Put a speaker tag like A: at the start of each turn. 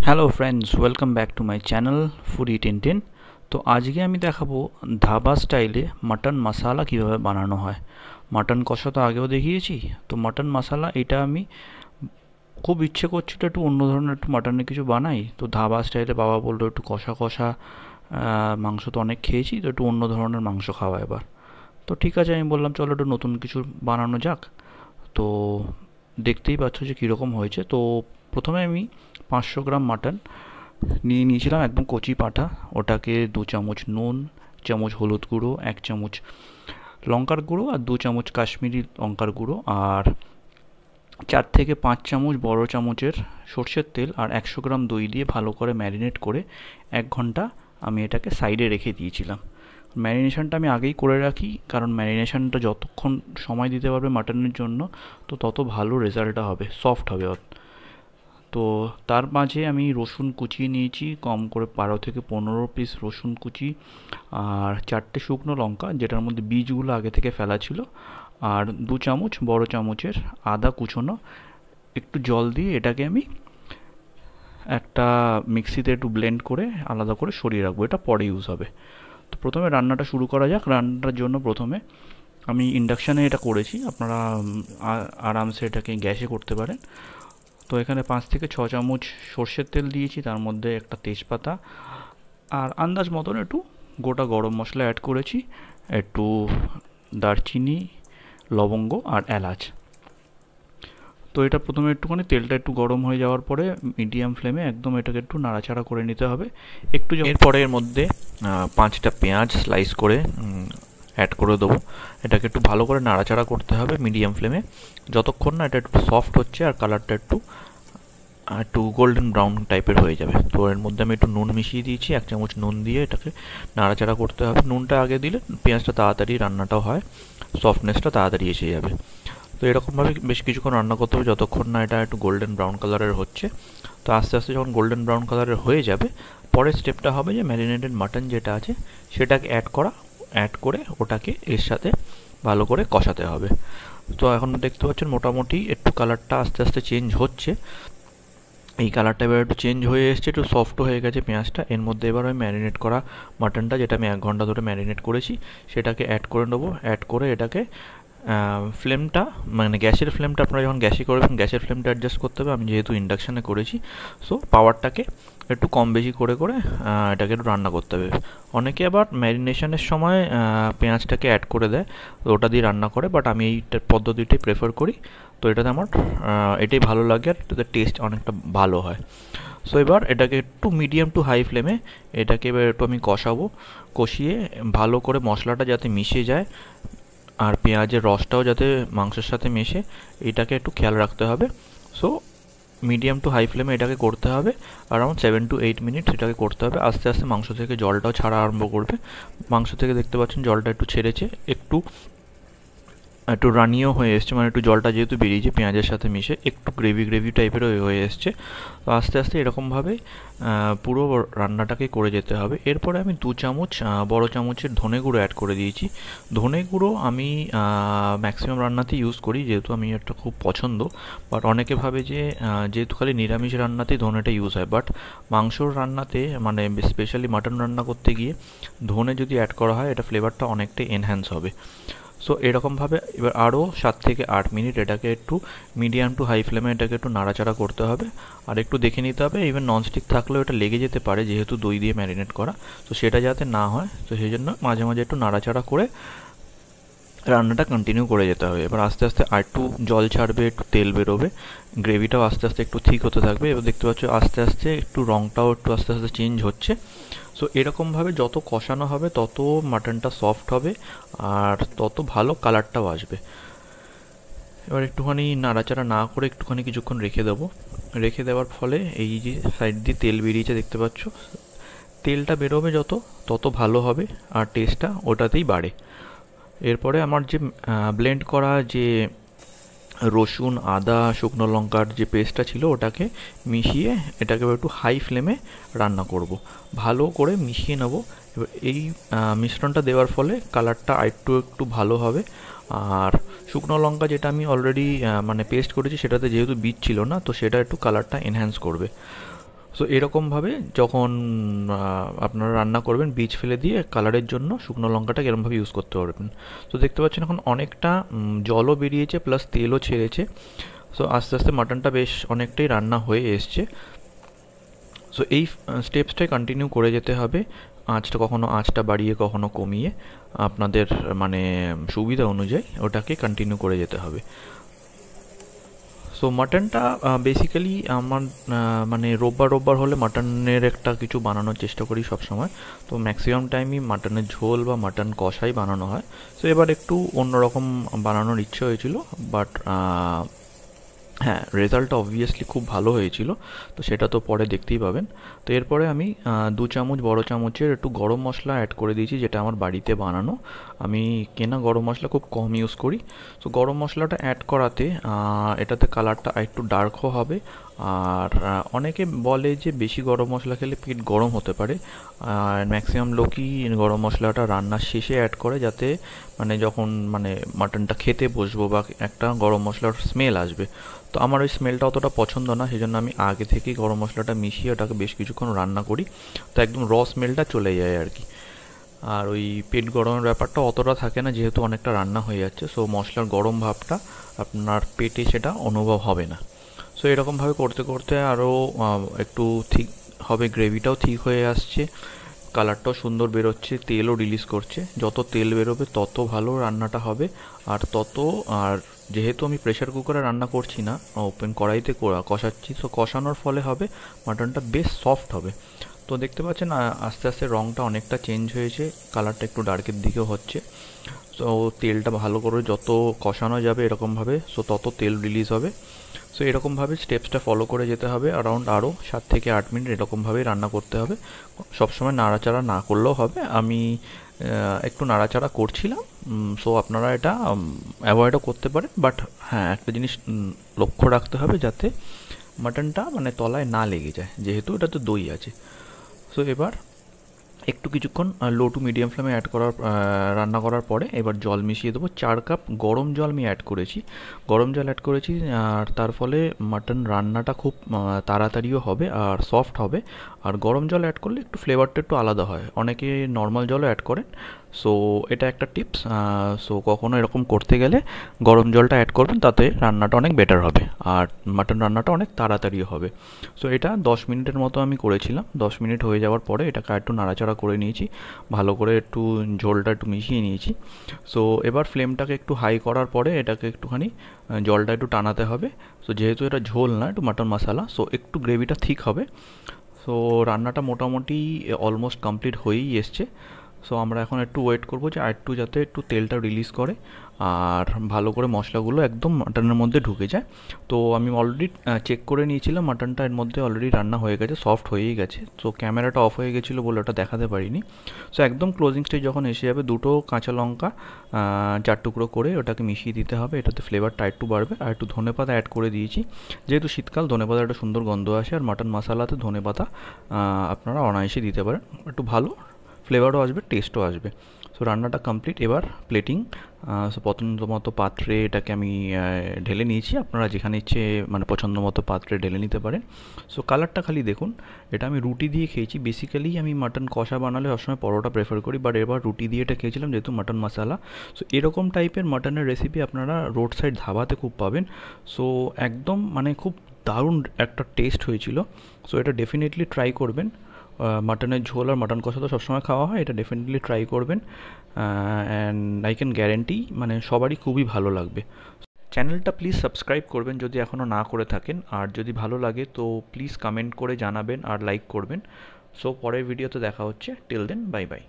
A: Hello friends, welcome back to my channel foodie Tintin. তো আজকে আমি দেখাবো ধাবা স্টাইলে মাটন মশালা কিভাবে বানানো হয়। মাটন কষা তো আগেও দেখিয়েছি, তো মাটন মশালা এটা আমি খুব ইচ্ছে করছিল একটু অন্য ধরনের একটু মাটনের কিছু বানাই। তো ধাবা স্টাইলে বাবা বললো একটু কষা কষা মাংস তো অনেক খেয়েছি, তো একটু অন্য ধরনের মাংস খাওয়া এবার। তো ঠিক আছে, আমি বললাম চলো একটু নতুন কিছু বানানো যাক। তো দেখতেই পাচ্ছ যে কীরকম হয়েছে। তো প্রথমে আমি 500 গ্রাম মাটন নিয়ে নিয়েছিলাম, একদম কচি পাঁঠা। ওটাকে 2 চামচ নুন, চামচ হলুদ গুঁড়ো, 1 চামচ লঙ্কার গুঁড়ো আর 2 চামচ কাশ্মীরি লঙ্কার গুঁড়ো, আর 4 থেকে 5 চামচ বড় চামচের সর্ষের তেল আর 100 গ্রাম দই দিয়ে ভালো করে ম্যারিনেট করে 1 ঘন্টা আমি এটাকে সাইডে রেখে দিয়েছিলাম। ম্যারিনেশনটা আমি আগেই করে রাখি, কারণ ম্যারিনেশনটা যতক্ষণ সময় দিতে পারবে মাটনের জন্য তো তত ভালো রেজাল্টটা হবে, সফট হবে। তো তার মাঝে আমি রসুন কুচিয়ে নিয়েছি, কম করে 12 থেকে 15 পিস রসুন কুচি, আর 4টে শুকনো লঙ্কা যেটার মধ্যে বীজগুলো আগে থেকে ফেলা ছিল, আর 2 চামচ বড় চামচের আদা কুচোনো। একটু জল দিয়ে এটাকে আমি একটা মিক্সিতে একটু ব্লেন্ড করে আলাদা করে সরিয়ে রাখবো, এটা পরে ইউজ হবে। তো প্রথমে রান্নাটা শুরু করা যাক। রান্নাটার জন্য প্রথমে আমি ইন্ডাকশানে এটা করেছি, আপনারা আরামসে এটাকে গ্যাসে করতে পারেন। তো এখানে 5 থেকে 6 চামচ সর্ষের তেল দিয়েছি, তার মধ্যে একটা তেজপাতা আর আন্দাজ মতন একটু গোটা গরম মশলা অ্যাড করেছি, একটু দারচিনি, লবঙ্গ আর এলাচ। তো এটা প্রথমে একটুখানি তেলটা একটু গরম হয়ে যাওয়ার পরে মিডিয়াম ফ্লেমে একদম এটাকে একটু নাড়াচাড়া করে নিতে হবে। একটু এরপরে এর মধ্যে 5টা পেঁয়াজ স্লাইস করে অ্যাড করে দেবো। এটাকে একটু ভালো করে নাড়াচাড়া করতে হবে মিডিয়াম ফ্লেমে, যতক্ষণ না এটা একটু সফট হচ্ছে আর কালারটা একটু একটু গোল্ডেন ব্রাউন টাইপের হয়ে যাবে। তো এর মধ্যে আমি একটু নুন মিশিয়ে দিয়েছি, 1 চামচ নুন দিয়ে এটাকে নাড়াচাড়া করতে হবে। নুনটা আগে দিলে পেঁয়াজটা তাড়াতাড়ি রান্নাটাও হয়, সফটনেসটা তাড়াতাড়ি এসে যাবে। তো এরকমভাবে বেশ কিছুক্ষণ রান্না করতে হবে যতক্ষণ না এটা একটু গোল্ডেন ব্রাউন কালারের হচ্ছে। তো আস্তে আস্তে যখন গোল্ডেন ব্রাউন কালারের হয়ে যাবে, পরের স্টেপটা হবে যে ম্যারিনেটেড মাটন যেটা আছে সেটাকে অ্যাড করে ওটাকে এর সাথে ভালো করে কষাতে হবে। তো এখন দেখতে পাচ্ছেন মোটামুটি একটু কালারটা আস্তে আস্তে চেঞ্জ হচ্ছে। এই কালারটা এবার একটু চেঞ্জ হয়ে এসছে, একটু সফটও হয়ে গেছে পেঁয়াজটা। এর মধ্যে এবার আমি ম্যারিনেট করা মাটনটা, যেটা আমি 1 ঘন্টা ধরে ম্যারিনেট করেছি, সেটাকে অ্যাড করে নেবো। অ্যাড করে এটাকে ফ্লেমটা মানে গ্যাসের ফ্লেমটা আপনারা যখন গ্যাসে করবেন গ্যাসের ফ্লেমটা অ্যাডজাস্ট করতে হবে। আমি যেহেতু ইন্ডাকশানে করেছি, সো পাওয়ারটাকে একটু কম বেশি করে করে এটাকে একটু রান্না করতে হবে। অনেকে আবার ম্যারিনেশনের সময় পেঁয়াজটাকে অ্যাড করে দেয়, তো ওটা দিয়ে রান্না করে, বাট আমি এই পদ্ধতিটাই প্রেফার করি। তো এটাতে আমার এটাই ভালো লাগে আর এটাতে টেস্ট অনেকটা ভালো হয়। সো এবার এটাকে একটু মিডিয়াম টু হাই ফ্লেমে এটাকে এবার একটু আমি কষিয়ে ভালো করে মশলাটা যাতে মিশে যায় আর পেঁয়াজের রসটাও যাতে মাংসের সাথে মেশে, এটাকে একটু খেয়াল রাখতে হবে। সো মিডিয়াম টু হাই ফ্লেমে এটাকে করতে হবে, অ্যারাউন্ড 7 to 8 মিনিটস এটাকে করতে হবে। আস্তে আস্তে মাংস থেকে জলটাও ছাড়া আরম্ভ করবে। মাংস থেকে দেখতে পাচ্ছেন জলটা একটু ছেড়েছে, একটু একটু রানিও হয়ে এসছে, মানে একটু জলটা যেহেতু বেরিয়েছে পেঁয়াজের সাথে মিশে একটু গ্রেভি গ্রেভি টাইপেরও হয়ে এসছে। তো আস্তে আস্তে এরকমভাবে পুরো রান্নাটাকে করে যেতে হবে। এরপরে আমি 2 চামচ বড় চামচের ধনে গুঁড়ো অ্যাড করে দিয়েছি। ধনে গুঁড়ো আমি ম্যাক্সিমাম রান্নাতেই ইউজ করি, যেহেতু আমি একটা খুব পছন্দ। বাট অনেকে ভাবে যে যেহেতু খালি নিরামিষ রান্নাতেই ধনেটা ইউজ হয়, বাট মাংসর রান্নাতে মানে স্পেশালি মাটন রান্না করতে গিয়ে ধনে যদি অ্যাড করা হয় এটা ফ্লেভারটা অনেকটাই এনহ্যান্স হবে। সো এরকমভাবে এবার আরও 7 থেকে 8 মিনিট এটাকে একটু মিডিয়াম টু হাই ফ্লেমে এটাকে একটু নাড়াচাড়া করতে হবে। আর একটু দেখে নিতে হবে, ইভেন ননস্টিক থাকলেও এটা লেগে যেতে পারে যেহেতু দই দিয়ে ম্যারিনেট করা, তো সেটা যাতে না হয়, তো সেই জন্য মাঝে মাঝে একটু নাড়াচাড়া করে রান্নাটা কন্টিনিউ করে যেতে হবে। এবার আস্তে আস্তে আর একটু জল ছাড়বে, একটু তেল বেরোবে, গ্রেভিটাও আস্তে আস্তে একটু ঠিক হতে থাকবে। এবার দেখতে পাচ্ছ আস্তে আস্তে একটু রঙটাও একটু আস্তে আস্তে চেঞ্জ হচ্ছে। সো এরকমভাবে যত কষানো হবে তত মাটনটা সফট হবে আর তত ভালো কালারটাও আসবে। এবার একটুখানি নাড়াচাড়া না করে একটুখানি কিছুক্ষণ রেখে দেবো। রেখে দেওয়ার ফলে এই যে সাইড দিয়ে তেল বেরিয়েছে দেখতে পাচ্ছ, তেলটা বেরোবে যত তত ভালো হবে আর টেস্টটা ওটাতেই বাড়ে। এরপরে আমার যে ব্লেন্ড করা যে রসুন, আদা, শুকনো লঙ্কার যে পেস্টটা ছিল ওটাকে মিশিয়ে এটাকে একটু হাই ফ্লেমে রান্না করব, ভালো করে মিশিয়ে নেব। এবার এই মিশ্রণটা দেওয়ার ফলে কালারটা আরেকটু একটু ভালো হবে। আর শুকনো লঙ্কা যেটা আমি অলরেডি মানে পেস্ট করেছি সেটাতে যেহেতু বীজ ছিল না, তো সেটা একটু কালারটা এনহ্যান্স করবে। সো এরকমভাবে যখন আপনারা রান্না করবেন, বীজ ফেলে দিয়ে কালারের জন্য শুকনো লঙ্কাটা এরকমভাবে ইউজ করতে পারবেন। তো দেখতে পাচ্ছেন এখন অনেকটা জলও বেরিয়েছে, প্লাস তেলও ছেড়েছে। সো আস্তে আস্তে মাটনটা বেশ অনেকটাই রান্না হয়ে এসছে। সো এই স্টেপসটাই কন্টিনিউ করে যেতে হবে, কখনো আঁচটা বাড়িয়ে কখনো কমিয়ে, আপনাদের মানে সুবিধা অনুযায়ী ওটাকে কন্টিনিউ করে যেতে হবে। সো মাটনটা বেসিক্যালি আমার মানে রোববার হলে মাটনের একটা কিছু বানানোর চেষ্টা করি সবসময়। তো ম্যাক্সিমাম টাইমই মাটনের ঝোল বা মাটন কষাই বানানো হয়। সো এবার একটু অন্যরকম বানানোর ইচ্ছে হয়েছিল, বাট হ্যাঁ, রেজাল্টটা অবভিয়াসলি খুব ভালো হয়েছিল। তো সেটা তো পরে দেখতেই পাবেন। তো এরপরে আমি 2 চামচ বড় চামচের একটু গরম মশলা অ্যাড করে দিয়েছি, যেটা আমার বাড়িতে বানানো। আমি কেনা গরম মশলা খুব কম ইউজ করি। তো গরম মশলাটা অ্যাড করাতে এটাতে কালারটা একটু ডার্কও হবে। আর অনেকে বলে যে বেশি গরম মশলা খেলে পেট গরম হতে পারে। আর ম্যাক্সিমাম লোকই গরম মশলাটা রান্নার শেষে অ্যাড করে, যাতে মানে যখন মানে মাটনটা খেতে বসবো বা একটা গরম মশলার স্মেল আসবে। তো আমার ওই স্মেলটা অতটা পছন্দ না, সেই জন্য আমি আগে থেকেই গরম মশলাটা মিশিয়ে ওটাকে বেশ কিছুক্ষণ রান্না করি। তো একদম স্মেলটা চলে যায় আর কি। আর ওই পেট গরমের ব্যাপারটা অতটা থাকে না, যেহেতু অনেকটা রান্না হয়ে যাচ্ছে। সো মশলার গরম ভাবটা আপনার পেটে সেটা অনুভব হবে না। সো এরকমভাবে করতে করতে আরও একটু ঠিক হবে, গ্রেভিটাও ঠিক হয়ে আসছে, কালারটাও সুন্দর বেরোচ্ছে, তেলও রিলিজ করছে। যত তেল বেরোবে তত ভালো রান্নাটা হবে। আর যেহেতু আমি প্রেশার কুকারে রান্না করছি না, ওপেন কড়াইতে কষাচ্ছি, তো কষানোর ফলে হবে মাটনটা বেশ সফট হবে। তো দেখতে পাচ্ছেন আস্তে আস্তে রঙটা অনেকটা চেঞ্জ হয়েছে, কালারটা একটু ডার্কের দিকেও হচ্ছে। সো তেলটা ভালো করে যত কষানো যাবে এরকমভাবে, সো তত তেল রিলিজ হবে। সো এরকমভাবে স্টেপসটা ফলো করে যেতে হবে, আরাউন্ড আরও 7 থেকে 8 মিনিট এরকমভাবেই রান্না করতে হবে। সবসময় নাড়াচাড়া না করলেও হবে, আমি একটু নাড়াচাড়া করছিলাম। সো আপনারা এটা অ্যাভয়েডও করতে পারেন, বাট হ্যাঁ, একটা জিনিস লক্ষ্য রাখতে হবে যাতে মাটনটা মানে তলায় না লেগে যায়, যেহেতু এটাতে দই আছে। সো এবার একটু কিছুক্ষণ লো টু মিডিয়াম ফ্লেমে রান্না করার পরে এবার জল মিশিয়ে দেবো। 4 কাপ গরম জল আমি গরম জল অ্যাড করেছি। আর তার ফলে মাটন রান্নাটা খুব তাড়াতাড়িও হবে আর সফট হবে। আর গরম জল অ্যাড করলে একটু ফ্লেভারটা একটু আলাদা হয়, অনেকে নর্মাল জলও অ্যাড করেন। সো এটা একটা টিপস। সো কখনো এরকম করতে গেলে গরম জলটা অ্যাড করবেন, তাতে রান্নাটা অনেক বেটার হবে আর মাটন রান্নাটা অনেক তাড়াতাড়িও হবে। সো এটা 10 মিনিটের মতো আমি করেছিলাম। 10 মিনিট হয়ে যাওয়ার পরে এটাকে একটু নাড়াচাড়া করে নিয়েছি, ভালো করে একটু ঝোলটা একটু মিশিয়ে নিয়েছি। সো এবার ফ্লেমটাকে একটু হাই করার পরে এটাকে একটুখানি জলটা একটু টানাতে হবে। সো যেহেতু এটা ঝোল না, একটু মাটন মশলা, সো একটু গ্রেভিটা ঠিক হবে। সো রান্নাটা মোটামুটি অলমোস্ট কমপ্লিট হয়েই এসছে। সো আমরা এখন একটু ওয়েট করবো যে আরেকটু যাতে একটু তেলটা রিলিজ করে আর ভালো করে মশলাগুলো একদম মাটনের মধ্যে ঢুকে যায়। তো আমি অলরেডি চেক করে নিয়েছিলাম, মাটনটা এর মধ্যে অলরেডি রান্না হয়ে গেছে, সফট হয়েই গেছে। সো ক্যামেরাটা অফ হয়ে গেছিলো বলে ওটা দেখাতে পারিনি। সো একদম ক্লোজিং স্টেজ যখন এসে যাবে, দুটো কাঁচা লঙ্কা 4 টুকরো করে ওটাকে মিশিয়ে দিতে হবে, এটাতে ফ্লেভারটা একটু বাড়বে। আর একটু ধনেপাতা অ্যাড করে দিয়েছি, যেহেতু শীতকাল ধনেপাতা একটা সুন্দর গন্ধ আসে। আর মাটন মশলাতে ধনেপাতা আপনারা অনায়াসে দিতে পারেন, একটু ভালো ফ্লেভারও আসবে, টেস্টও আসবে। সো রান্নাটা কমপ্লিট, এবার প্লেটিং। সো পছন্দ মতো পাত্রে এটাকে আমি ঢেলে নিয়েছি, আপনারা যেখানে ইচ্ছে মানে পছন্দ মতো পাত্রে ঢেলে নিতে পারেন। সো কালারটা খালি দেখুন, এটা আমি রুটি দিয়ে খেয়েছি। বেসিক্যালি আমি মাটন কষা বানালে সবসময় পরোটা প্রেফার করি, বাট এবার রুটি দিয়ে এটা খেয়েছিলাম, যেহেতু মাটন মশলা। সো এরকম টাইপের মাটনের রেসিপি আপনারা রোড সাইড ধাবাতে খুব পাবেন। সো একদম মানে খুব দারুণ একটা টেস্ট হয়েছিল। সো এটা ডেফিনেটলি ট্রাই করবেন। মাটনের ঝোল আর মাটন কষা তো সবসময় খাওয়া হয়, এটা ডেফিনেটলি ট্রাই করবেন। অ্যান্ড আই ক্যান গ্যারেন্টি মানে সবারই খুবই ভালো লাগবে। চ্যানেলটা প্লিজ সাবস্ক্রাইব করবেন যদি এখনও না করে থাকেন, আর যদি ভালো লাগে তো প্লিজ কমেন্ট করে জানাবেন আর লাইক করবেন। সো পরের ভিডিওতে দেখা হচ্ছে, টিল দেন বাই বাই।